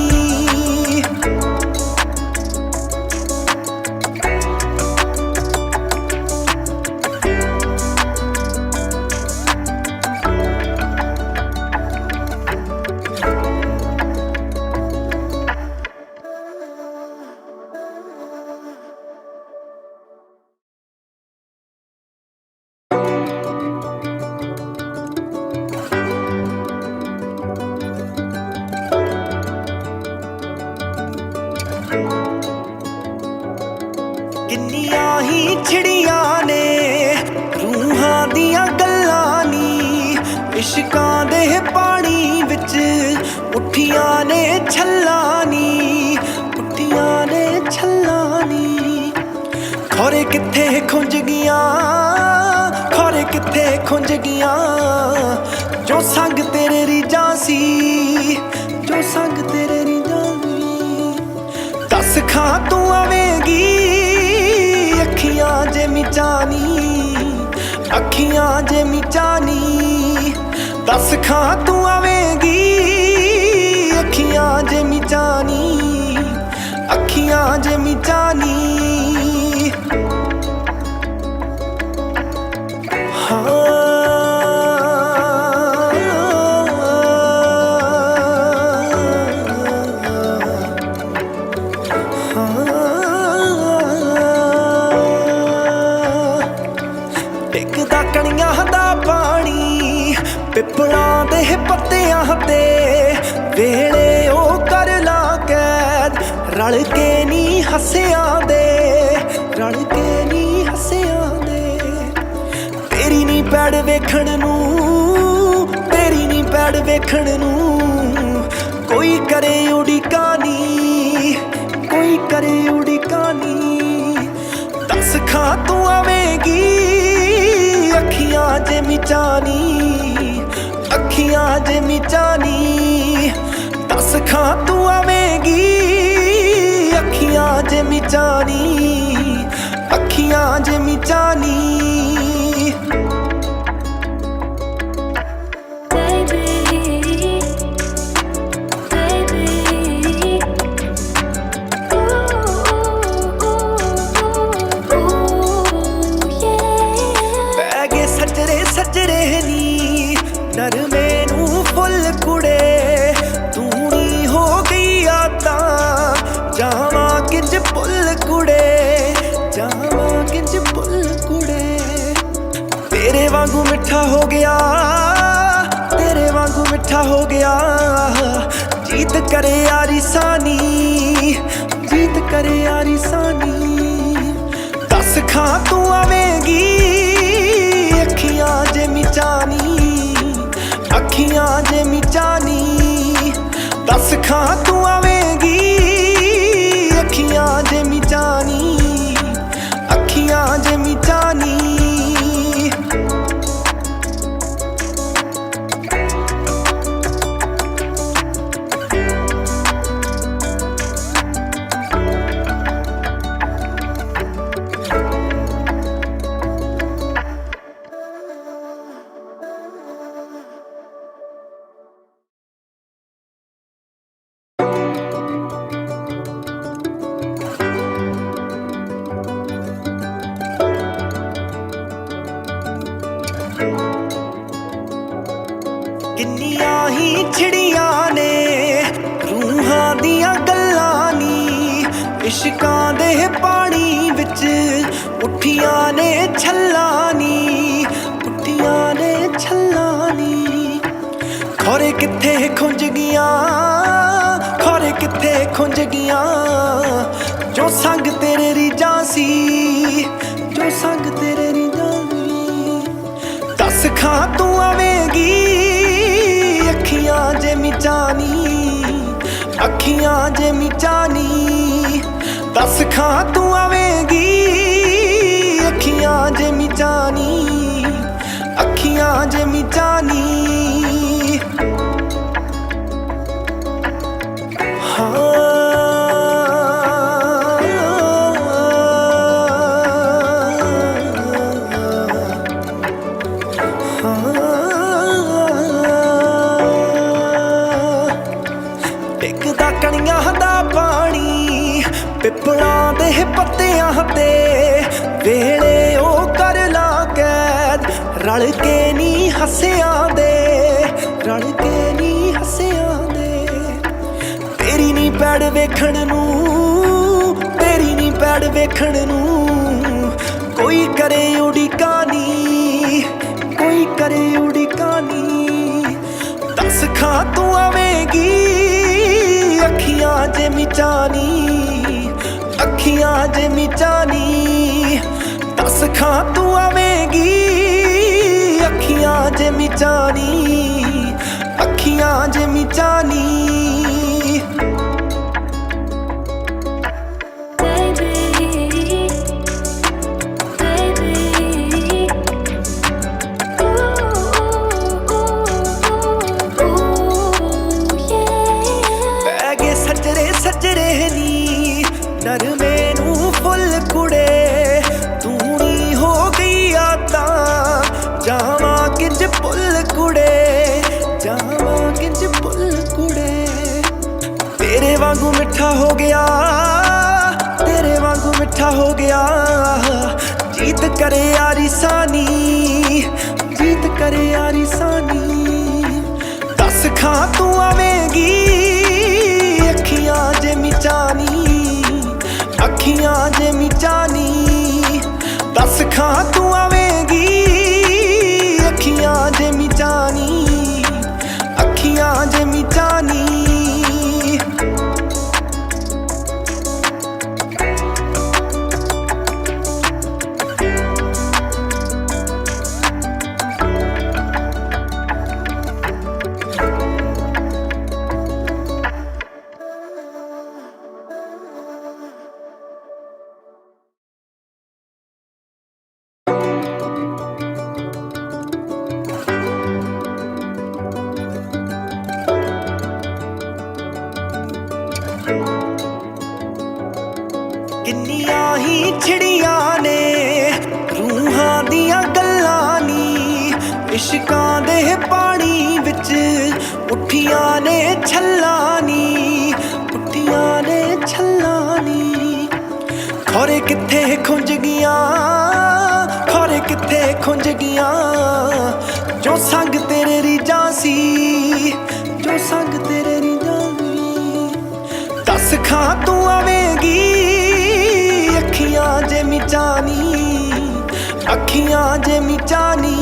ਕਿੰਨੀਆਂ ਹੀ ਛਿੜੀਆਂ ਨੇ ਦੀਆਂ ਗੱਲਾਂ ਨੀ ਇਸ਼ਕਾਂ ਦੇ ਪਾਣੀ ਵਿੱਚ ਉੱਠੀਆਂ ਨੇ ਛੱਲਾਂ ਨੀ, ਉੱਠੀਆਂ ਨੇ ਛੱਲਾਂ ਨੀ। ਖੋਰੇ ਕਿੱਥੇ ਖੁੰਝ ਗਈਆਂ, ਖੋਰੇ ਕਿੱਥੇ ਖੁੰਝ ਗਈਆਂ ਜੋ ਸੰਗ ਤੇਰੇ ਰੀਝਾਂ ਸੀ, ਜੋ ਸੰਗ ਤੇਰੇ ਰੀਝਾਂ ਸੀ। ਦੱਸ ਖਾਂ ਤੂੰ ਆਵੇਂਗੀ ਅੱਖੀਆਂ ਜੇ ਮਿਚਾਨੀ, ਅੱਖੀਆਂ ਜੇ ਮਿਚਾਨੀ। ਦੱਸ ਖਾਂ ਤੂੰ ਆਵੇਂਗੀ ਅੱਖੀਆਂ ਜੇ ਮਿਚਾਨੀ, ਅੱਖੀਆਂ ਜੇ ਮਿਚਾਨੀ। ਡਿੱਗਦਾ ਕਣੀਆਂ ਦਾ ਪਾਣੀ ਪਿੱਪਲਾਂ ਦੇ ਪੱਤਿਆਂ ਤੇ, ਵੇਲੇ ਉਹ ਕਰ ਲਾ ਕੈਦ ਰਲ ਕੇ ਨੀ ਹੱਸਿਆਂ ਦੇ, ਰਲ ਕੇ ਨੀ ਹੱਸਿਆਂ ਦੇ। ਤੇਰੀ ਨੀ ਪੈੜ ਵੇਖਣ ਨੂੰ, ਤੇਰੀ ਨੀ ਪੈੜ ਵੇਖਣ ਨੂੰ ਕੋਈ ਕਰੇ ਉਡੀਕਾਂ ਨੀ, ਕੋਈ ਕਰੇ ਉਡੀਕਾਂ ਨੀ। ਦੱਸ ਖਾਂ ਤੂੰ ਆਵੇਂਗੀ ਅੱਖੀਆਂ ਜੇ ਮਿਚਾਨੀ, ਅੱਖੀਆਂ ਜੇ ਮਿਚਾਨੀ। ਦੱਸ ਖਾਂ ਤੂੰ ਆਵੇਂਗੀ ਅੱਖੀਆਂ ਜੇ ਮਿਚਾਨੀ, ਅੱਖੀਆਂ ਜੇ ਮਿਚਾਨੀ। ਸੱਜਰੇ ਨੀ ਨਰਮੇ ਨੂੰ ਫੁੱਲ ਕੁੜੇ, ਤੂੰ ਨੀ ਹੋ ਗਈ ਆ ਤਾਂ ਜਾਵਾਂ ਕਿੰਜ ਭੁੱਲ ਕੁੜੇ, ਜਾਵਾਂ ਕਿੰਜ ਭੁੱਲ ਕੁੜੇ। ਤੇਰੇ ਵਾਂਗੂ ਮਿੱਠਾ ਹੋ ਗਿਆ, ਤੇਰੇ ਵਾਂਗੂ ਮਿੱਠਾ ਹੋ ਗਿਆ ਜੀਤ ਕਰੇ ਯਾਰੀ ਸਾਨੀ, ਜੀਤ ਕਰੇ ਯਾਰੀ ਸਾਨੀ। ਦੱਸ ਖਾਂ ਤੂੰ ਆਵੇਂਗੀ ਅੱਖੀਆਂ ਜੇ ਮਿਚਾਨੀ, ਅੱਖੀਆਂ ਜੇ ਮਿਚਾਨੀ। ਦੱਸ ਖਾਂ ਤੂੰ ਆਵੇਂਗੀ ਅੱਖੀਆਂ ਜੇ ਮਿਚਾਨੀ, ਅੱਖੀਆਂ ਜੇ ਮਿਚਾਨੀ। ਕਿੰਨੀਆਂ ਹੀ ਛਿੜੀਆਂ ਨੇ ਰੂਹਾਂ ਦੀਆਂ ਗੱਲਾਂ ਨੀ ਇਸ਼ਕਾਂ ਦੇ ਪਾਣੀ ਵਿੱਚ ਉੱਠੀਆਂ ਨੇ ਛੱਲਾਂ ਨੀ, ਉੱਠੀਆਂ ਨੇ ਛੱਲਾਂ ਨੀ। ਖੋਰੇ ਕਿੱਥੇ ਖੁੰਝ ਗਈਆਂ, ਖੋਰੇ ਕਿੱਥੇ ਖੁੰਝ ਗਈਆਂ ਜੋ ਸੰਗ ਤੇਰੇ ਰੀਝਾਂ ਸੀ, ਜੋ ਸੰਗ ਤੇਰੇ ਰੀਝਾਂ ਸੀ। ਦੱਸ ਖਾਂ ਤੂੰ ਆਵੇਂਗੀ ਅੱਖੀਆਂ ਜੇ ਮਿਚਾਨੀ, ਅੱਖੀਆਂ ਜੇ ਮਿਚਾਨੀ। ਦੱਸ ਖਾਂ ਤੂੰ ਆਵੇਂਗੀ ਅੱਖੀਆਂ ਜੇ ਮਿਚਾਨੀ, ਅੱਖੀਆਂ ਜੇ ਮਿਚਾਨੀ। ਡਿੱਗਦਾ ਕਣੀਆਂ ਦਾ ਪਾਣੀ ਪਿੱਪਲਾਂ ਦੇ ਪੱਤਿਆਂ ਤੇ, ਵੇਲੇ ਉਹ ਕਰ ਲਾ ਕੈਦ ਰਲ ਕੇ ਨੀ ਹੱਸਿਆਂ ਦੇ, ਰਲ ਕੇ ਨੀ ਹੱਸਿਆਂ ਦੇ। ਤੇਰੀ ਨੀ ਪੈੜ ਵੇਖਣ ਨੂੰ, ਤੇਰੀ ਨੀ ਪੈੜ ਵੇਖਣ ਨੂੰ ਕੋਈ ਕਰੇ ਉਡੀਕਾਂ ਨੀ, ਕੋਈ ਕਰੇ ਉਡੀਕਾਂ ਨੀ। ਦੱਸ ਖਾਂ ਤੂੰ ਆਵੇਂਗੀ ਅੱਖੀਆਂ ਜੇ ਮਿਚਾਨੀ, ਅੱਖੀਆਂ ਜੇ ਮਿਚਾਨੀ। ਦੱਸ ਖਾਂ ਤੂੰ ਆਵੇਂਗੀ अखियां जे मिचानी, अखियां जे मिचानी। सजरे नी नरमे नू फुल कुड़े, तू नी हो गई आता जावा किंज पुल कुड़े, जावा किंज पुल कुड़े। तेरे वांगू मिठा हो गया, तेरे वांगू मिठा हो गया, जीत करे यारी सानी, जीत करे यारी सानी। दस खां तू आवेगी अखियां जे मिचानी, अखियां जे मिचानी। दस खां तू आवेगी अखियां जे मिचानी, अखियां जे मिचानी। किन्नियां ही छिड़ियां ने रूहां दियां गल्लां नी, इश्कां दे पानी विच उठियां ने छल्लां नी, उठियां ने छल्लां नी। खौरे कित्थे खुंज गियां, खौरे कित्थे खुंज गियां, जो संग तेरे रीजां सी, जो संग तेरे रीजां सी। दस खां तू आवेगी अखियां जे मिचानी, अखियां जे मिचानी।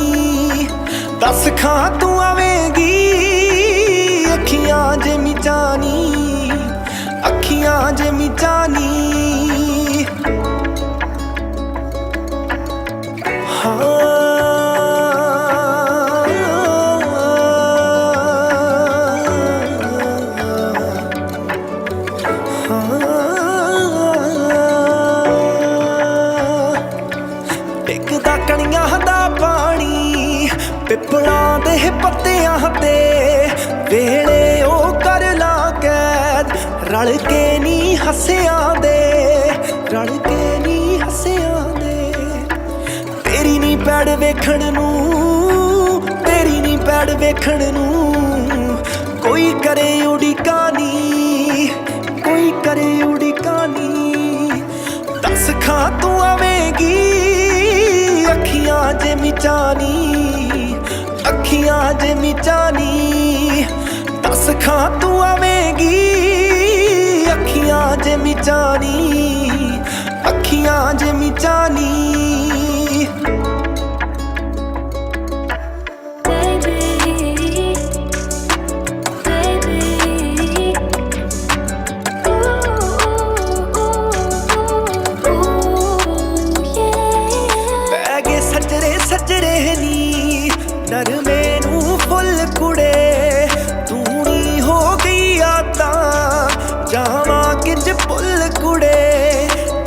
दस खां तू आवेगी अखियां जे मिचानी, अखियां जे मिचानी। डिगदा कणियां दा पानी पिपलां दे पत्तियां ते, वेले ओ कर ला कैद रल के नी हसियां दे, रल के नी हसियां दे। तेरी नी पैड़ वेखण नू, तेरी नी पैड़ वेखण नू, कोई करे उड़ीका नी, कोई करे उड़ीका नी। दस खां तू आवेगी अखियां जे मिचानी, अखियां जे मिचानी। दस खां तू आवेगी अखियां जे मिचानी, अखियां जे मिचानी। सजरे नी नरमे नू फुल कुड़े, तू नी हो गई आता जावा किंज पुल कुड़े,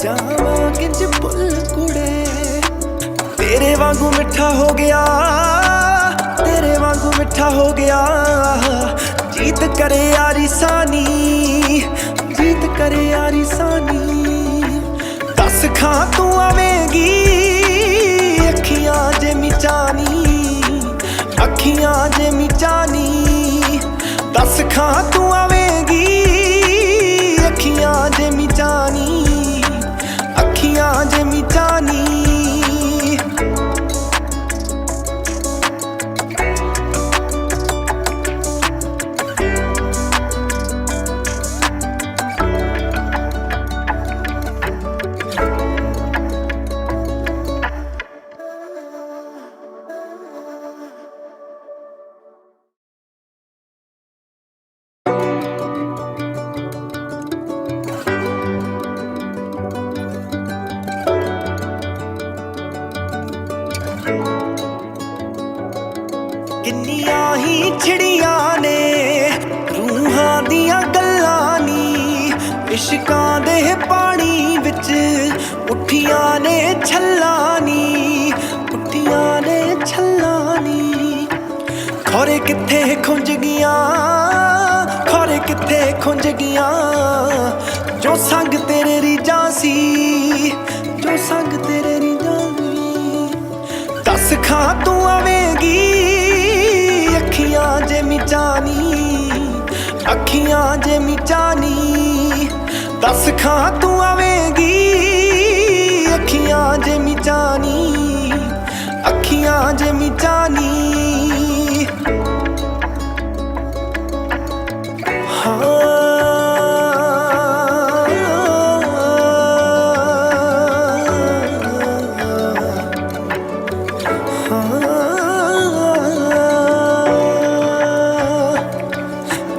जावा किंज पुल कुड़े। तेरे वांगू मिठा हो गया, तेरे वांगू मिठा हो गया, जीत करे यारी सानी, जीत करे यारी सानी। दस खां तू आवेगी अखियां जे मिचानी, अखियां जे मिचानी। दस खां तू आवेगी अखियां जे मिचानी, अखियां जे मिचानी। ਉੱਠੀਆਂ ਨੇ ਛੱਲਾਨੀ, ਉੱਠੀਆਂ ਨੇ ਛੱਲਾਨੀ। ਖੋਰੇ ਕਿੱਥੇ ਖੁੰਝ ਗਈਆਂ, ਖੋਰੇ ਕਿੱਥੇ ਖੁੰਝ ਗਈਆਂ, ਜੋ ਸੰਗ ਤੇਰੇ ਰੀਝਾਂ ਸੀ, ਜੋ ਸੰਗ ਤੇਰੇ ਰੀਝਾਂ ਸੀ। ਦੱਸ ਖਾਂ ਤੂੰ ਆਵੇਂਗੀ ਅੱਖੀਆਂ ਜੇ ਮਿਚਾਨੀ, ਅੱਖੀਆਂ ਜੇ ਮਿਚਾਨੀ। ਦੱਸ ਖਾਂ ਤੂੰ ਆਵੇਂਗੀ ਅੱਖੀਆਂ ਜੇ ਮਿਚਾਨੀ, ਅੱਖੀਆਂ ਜੇ ਮਿਚਾਨੀ।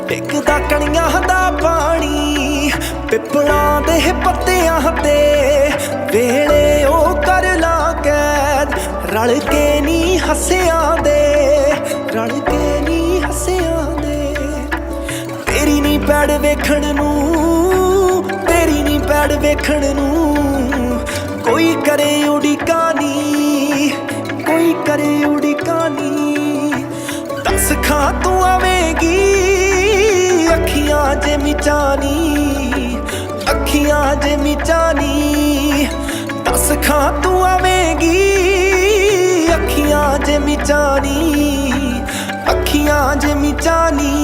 ਡਿੱਗਦਾ ਕਣੀਆਂ ਦਾ ਪਾਣੀ ਪਿੱਪਲਾਂ ਦੇ ਪੱਤਿਆਂ ਤੇ, ਵੇਲੇ ਉਹ ਕਰ ਲਾ ਕੈਦ ਰਲ ਕੇ ਨੀ ਹੱਸਿਆਂ ਦੇ, ਰਲ ਕੇ ਨੀ ਹੱਸਿਆਂ ਦੇ। ਤੇਰੀ ਨੀ ਪੈੜ ਵੇਖਣ ਨੂੰ, ਤੇਰੀ ਨੀ ਪੈੜ ਵੇਖਣ ਨੂੰ, ਕੋਈ ਕਰੇ ਉਡੀਕਾਂ ਨੀ, ਕੋਈ ਕਰੇ ਉਡੀਕਾਂ ਨੀ। ਦੱਸ ਖਾਂ ਤੂੰ ਆਵੇਂਗੀ ਅੱਖੀਆਂ ਜੇ ਮਿਚਾਨੀ, ਅੱਖੀਆਂ ਜੇ ਮਿਚਾਨੀ। ਦੱਸ ਖਾਂ ਤੂੰ ਆਵੇਂਗੀ ਅੱਖੀਆਂ ਜੇ ਮਿਚਾਨੀ, ਅੱਖੀਆਂ ਜੇ ਮਿਚਾਨੀ।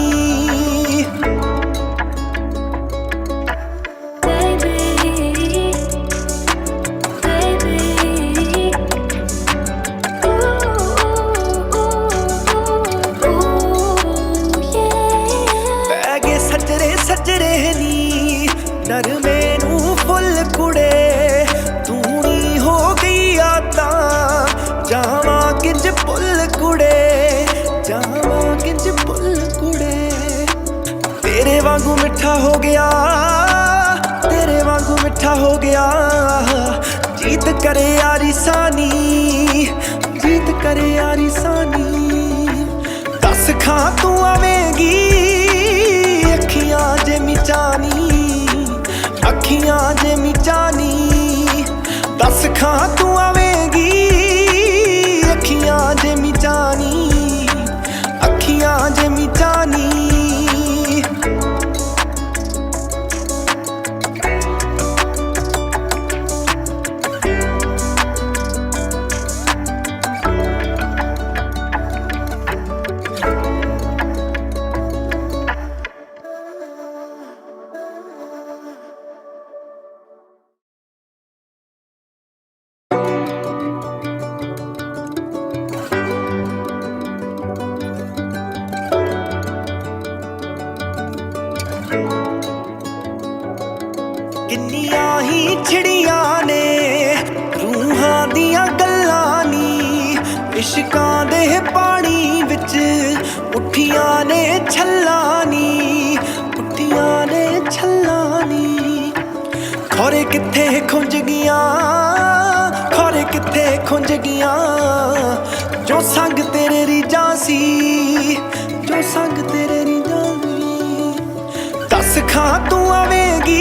ਸੱਜਰੇ ਨੀ ਨਰਮੇ ਨੂੰ ਫੁੱਲ ਕੁੜੇ, ਤੂੰ ਨੀ ਹੋ ਗਈ ਆ ਤਾਂ ਜਾਵਾਂ ਕਿੰਜ ਭੁੱਲ ਕੁੜੇ, ਜਾਵਾਂ ਕਿੰਜ ਭੁੱਲ ਕੁੜੇ। ਤੇਰੇ ਵਾਂਗੂ ਮਿੱਠਾ ਹੋ ਗਿਆ, ਤੇਰੇ ਵਾਂਗੂ ਮਿੱਠਾ ਹੋ ਗਿਆ, ਜੀਤ ਕਰੇ ਯਾਰੀ ਸਾਨੀ, ਜੀਤ ਕਰੇ ਯਾਰੀ ਸਾਨੀ। ਦੱਸ ਖਾਂ ਤੂੰ ਆਵੇਂਗੀ ਅੱਖੀਆਂ ਜੇ ਮਿਚਾਨੀ, ਅੱਖੀਆਂ ਜੇ ਮਿਚਾਨੀ। ਦੱਸ ਖਾਂ ਤੂੰ ਆਵੇਂਗੀ ਅੱਖੀਆਂ ਜੇ ਮਿਚਾਨੀ, ਅੱਖੀਆਂ ਜੇ ਮਿਚਾਨੀ। ਕਿੰਨੀਆਂ ਹੀ ਛਿੜੀਆਂ ਨੇ ਰੂਹਾਂ ਦੀਆਂ ਗੱਲਾਂ ਨੀ, ਇਸ਼ਕਾਂ ਦੇ ਪਾਣੀ ਵਿੱਚ ਉੱਠੀਆਂ ਨੇ ਛੱਲਾਂ ਨੀ, ਉੱਠੀਆਂ ਨੇ ਛੱਲਾਂ ਨੀ। ਖੋਰੇ ਕਿੱਥੇ ਖੁੰਝ ਗਈਆਂ, ਖੋਰੇ ਕਿੱਥੇ ਖੁੰਝ ਗਈਆਂ, ਜੋ ਸੰਗ ਤੇਰੇ ਰੀਝਾਂ ਸੀ, ਜੋ ਸੰਗ ਤੇਰੇ ਰੀਝਾਂ ਸੀ। ਦੱਸ ਖਾਂ ਤੂੰ ਆਵੇਂਗੀ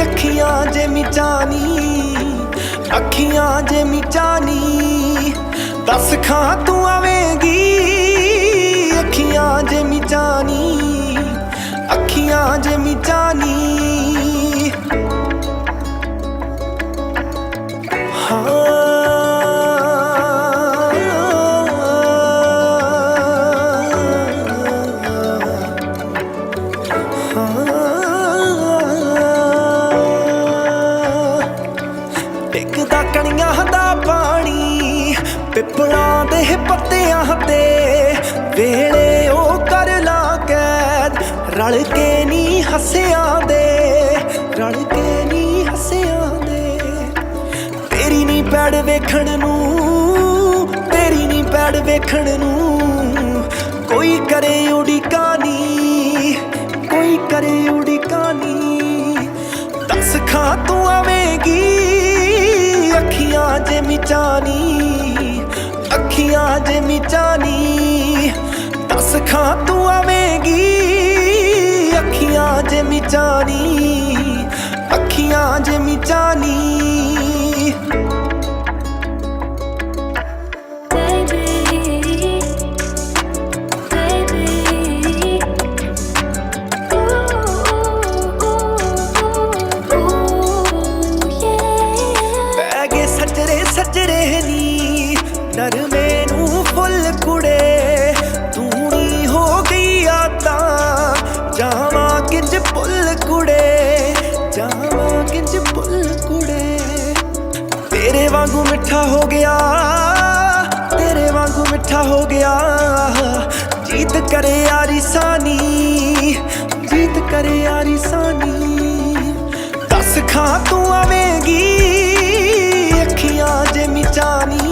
ਅੱਖੀਆਂ ਜੇ ਮਿਚਾਨੀ, ਅੱਖੀਆਂ ਜੇ ਮਿਚਾਨੀ। ਦੱਸ ਖਾਂ ਤੂੰ ਆਵੇਂਗੀ ਅੱਖੀਆਂ ਜੇ ਮਿਚਾਨੀ, ਅੱਖੀਆਂ ਜੇ ਮਿਚਾਨੀ। ਡਿੱਗਦਾ ਕਣੀਆਂ ਦਾ ਪਾਣੀ ਪਿੱਪਲਾਂ ਦੇ ਪੱਤਿਆਂ ਤੇ, ਵੇਲੇ ਉਹ ਕਰ ਲਾ ਕੈਦ ਰਲ ਕੇ ਨੀ ਹੱਸਿਆਂ ਦੇ, ਰਲ ਕੇ ਨੀ ਹੱਸਿਆਂ ਦੇ। ਤੇਰੀ ਨੀ ਪੈੜ ਵੇਖਣ ਨੂੰ, ਤੇਰੀ ਨੀ ਪੈੜ ਵੇਖਣ ਨੂੰ, ਕੋਈ ਕਰੇ ਉਡੀਕਾਂ ਨੀ, ਕੋਈ ਕਰੇ ਉਡੀਕਾਂ ਨੀ। ਦੱਸ ਖਾਂ ਤੂੰ ਆਵੇਂਗੀ ਅੱਖੀਆਂ ਜੇ ਮਿਚਾਨੀ, ਅੱਖੀਆਂ ਜੇ ਮਿਚਾਨੀ। ਦੱਸ ਖਾਂ ਤੂੰ ਆਵੇਂਗੀ ਅੱਖੀਆਂ ਜੇ ਮਿਚਾਨੀ, ਅੱਖੀਆਂ ਜੇ ਮਿਚਾਨੀ। किंज भुल कुड़े तेरे वांगू मिठा हो गया, तेरे वांगू मिठा हो गया। जीत करे यारी सानी, जीत करे यारी सानी। दस खां तू आवेगी अखियां जे मिचानी,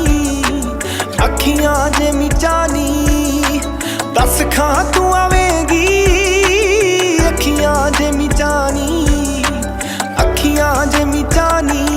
अखियां जे मिचानी। दस खां तू आवेगी अखियां जे मिचानी, अखियां जे मिचानी।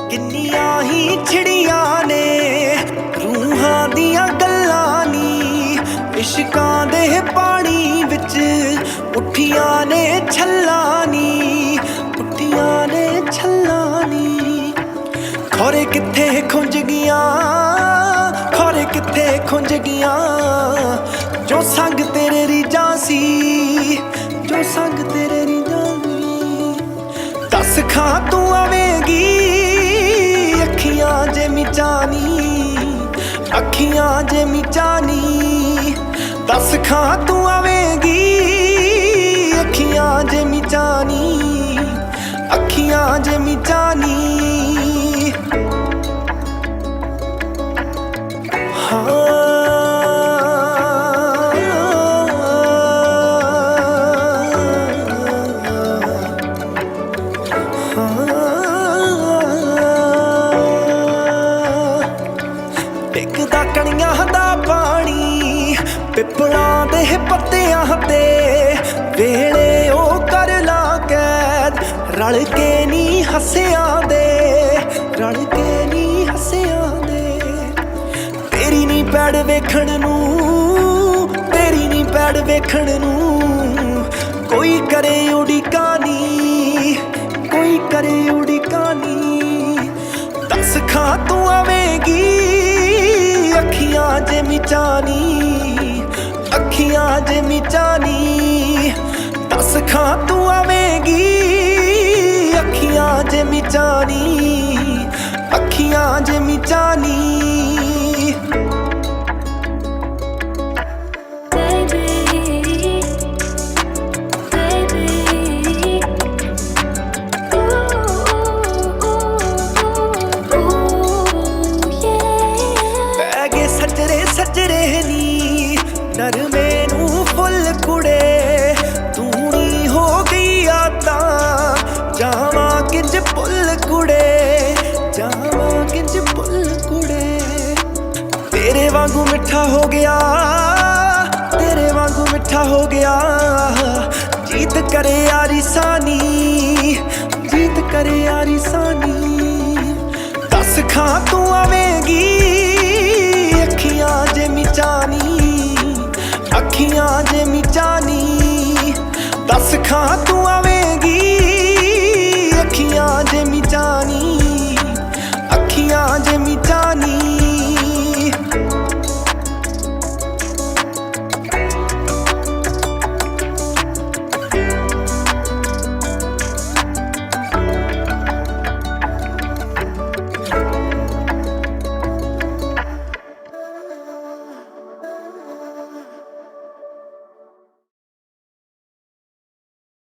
किन्नियां ही छिड़ियां ने रूहां दियां गल्लां नी, इश्कां दे पानी विच उठियां ने छल्लां नी, उठियां ने छल्लां नी। खौरे कित्थे खुंज गियां, खौरे कित्थे खुंज गियां। जो संग तेरे रीझां सी, जो संग तेरे रीझां सी। दस खां तू आवेगी अखियां जे मिचानी, अखियां जे मिचानी। दस खां तू आवेगी अखियां जे मिचानी, अखियां जे मिचानी। हाँ डिगदा कणियां दा पानी पिपलां दे पत्तियां ते, वेले ओ कर ला कैद रल के नी हसियां दे, रल के नी हसियां दे। तेरी नी पैड़ वेखण नूं, तेरी नी पैड़ वेखण नूं। कोई करे उड़ीकां नी, कोई करे उड़ीकां नी। दस खां तू आवेगी अखियां जे मिचानी, अखियां जे मिचानी। दस खां तू आवेगी अखियां जे मिचानी, अखियां जे मिचानी। सजरे नी नरमे नू फुल कुड़े, तू नी हो गई आता जावां किंज भुल कुड़े, जावां किंज भुल कुड़े। तेरे वांगू मिठा हो गया, तेरे वांगू मिठा हो गया। जीत करे यारी सानी, जीत करे यारी सानी। दस खां तू आवेगी अखियां जे मिचानी, अखियां जे मिचानी। दस खां तू